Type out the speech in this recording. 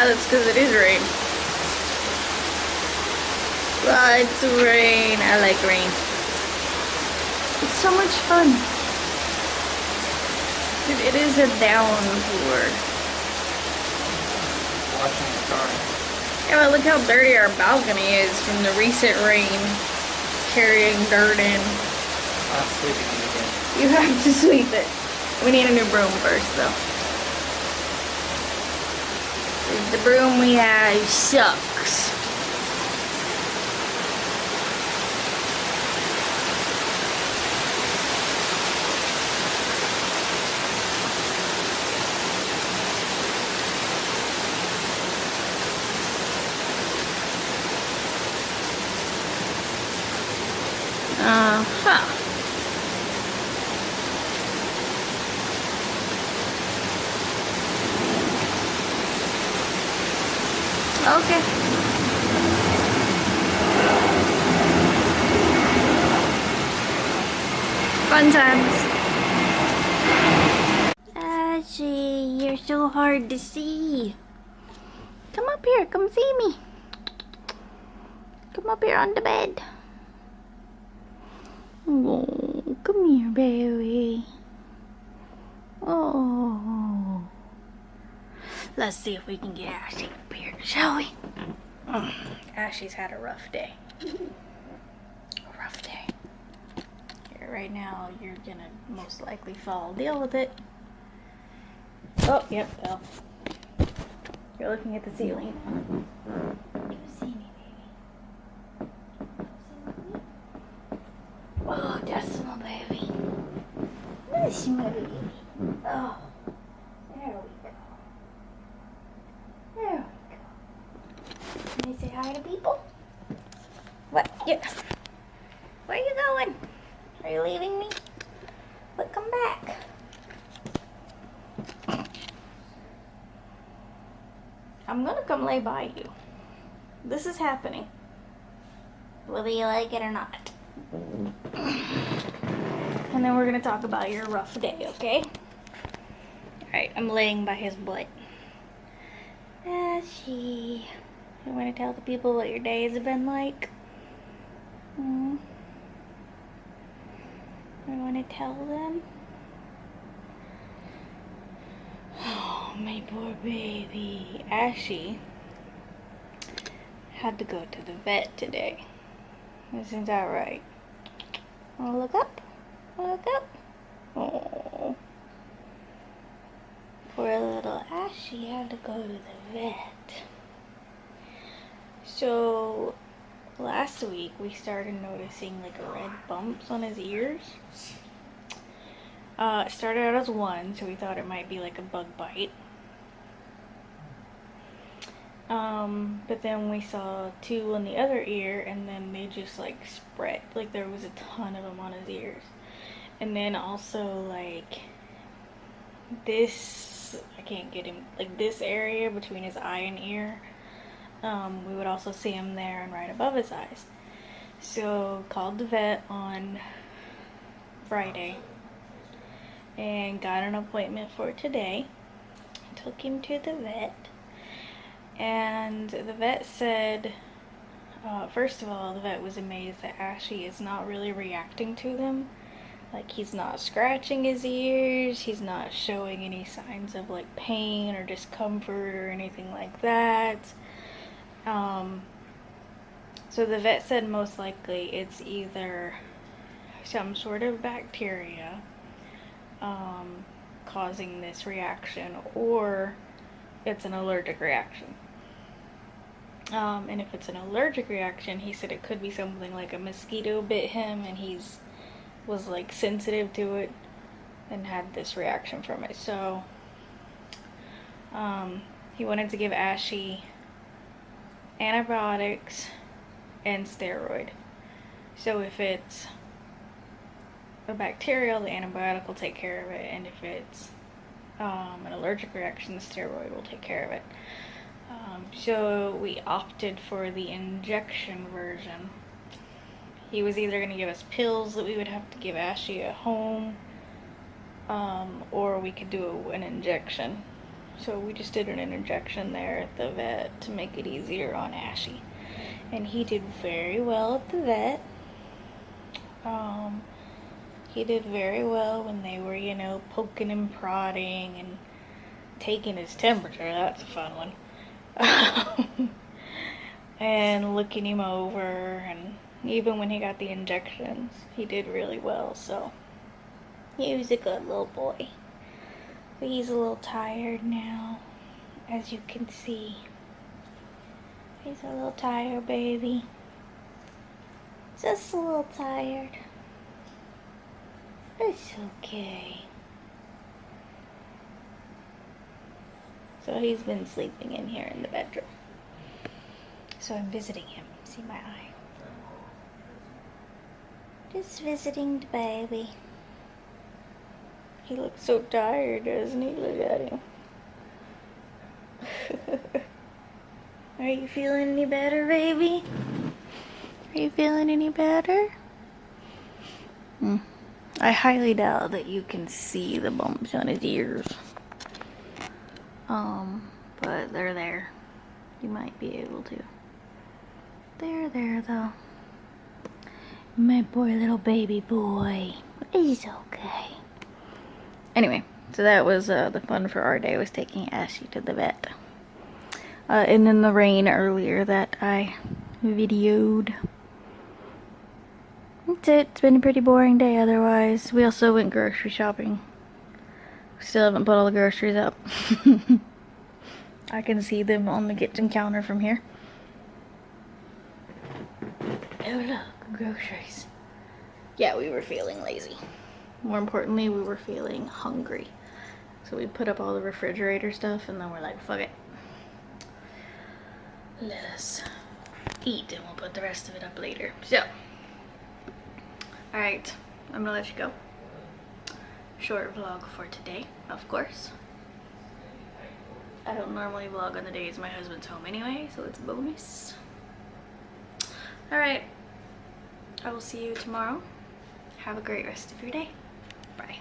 Yeah, that's because it is rain. It's rain. I like rain. It's so much fun. Dude, it is a downpour. Watching the car. Yeah, but look how dirty our balcony is from the recent rain carrying dirt in. I'm sleeping in again. You have to sweep it. We need a new broom first, though. The broom we have sucks. Huh. Okay. Fun times. Ashy, you're so hard to see. Come up here, come see me. Come up here on the bed. Oh, come here, baby. Oh. Let's see if we can get Ashy up here, shall we? Ashy's had a rough day. A rough day. Here, right now, you're gonna most likely fall. Deal with it. Oh, yep, fell. You're looking at the ceiling. Come see me, baby. Come see me. Oh, Decimal baby. Decimal baby. Oh, there we go. There we go. Can I say hi to people? What? Yeah. Where are you going? Are you leaving me? But come back. I'm gonna come lay by you. This is happening. Whether you like it or not. And then we're gonna talk about your rough day, okay? Alright, I'm laying by his butt. Ashy, you wanna tell the people what your days have been like? You wanna tell them? Oh, my poor baby. Ashy had to go to the vet today. Isn't that right? Wanna look up? Look up? Oh. Poor little Ashy had to go to the vet. So, last week we started noticing like red bumps on his ears. It started out as one, so we thought it might be like a bug bite. But then we saw two on the other ear, and then they just like spread, like there was a ton of them on his ears. And then also like this, I can't get him, like this area between his eye and ear, we would also see him there and right above his eyes. So called the vet on Friday and got an appointment for today. Took him to the vet, and the vet said, first of all, the vet was amazed that Ashy is not really reacting to them. Like, he's not scratching his ears, he's not showing any signs of like pain or discomfort or anything like that. So the vet said most likely it's either some sort of bacteria causing this reaction, or it's an allergic reaction. And if it's an allergic reaction, he said it could be something like a mosquito bit him and was like sensitive to it and had this reaction from it. So he wanted to give Ashy antibiotics and steroid. So if it's a bacterial, the antibiotic will take care of it, and if it's an allergic reaction, the steroid will take care of it. So we opted for the injection version. He was either going to give us pills that we would have to give Ashy at home, or we could do an injection. So we just did an injection there at the vet to make it easier on Ashy. And he did very well at the vet. He did very well when they were, you know, poking and prodding and taking his temperature. That's a fun one. And looking him over, and even when he got the injections, he did really well. So he was a good little boy. But he's a little tired now, as you can see. He's a little tired, baby. Just a little tired. It's okay. So he's been sleeping in here in the bedroom. So I'm visiting him. See my eye? Just visiting the baby. He looks so tired, doesn't he? Look at him. Are you feeling any better, baby? Are you feeling any better? I highly doubt that you can see the bumps on his ears. But they're there. You might be able to. They're there, though. My poor little baby boy. He's okay. Anyway, so that was the fun for our day, was taking Ashy to the vet. And then the rain earlier that I videoed. That's it. It's been a pretty boring day otherwise. We also went grocery shopping. Still haven't put all the groceries up. I can see them on the kitchen counter from here. Oh look, groceries. Yeah, we were feeling lazy. More importantly, we were feeling hungry. So we put up all the refrigerator stuff and then we're like, fuck it. Let us eat and we'll put the rest of it up later. So, alright, I'm gonna let you go. Short vlog for today, of course. I don't normally vlog on the days my husband's home anyway, so it's a bonus. Alright, I will see you tomorrow. Have a great rest of your day. Bye.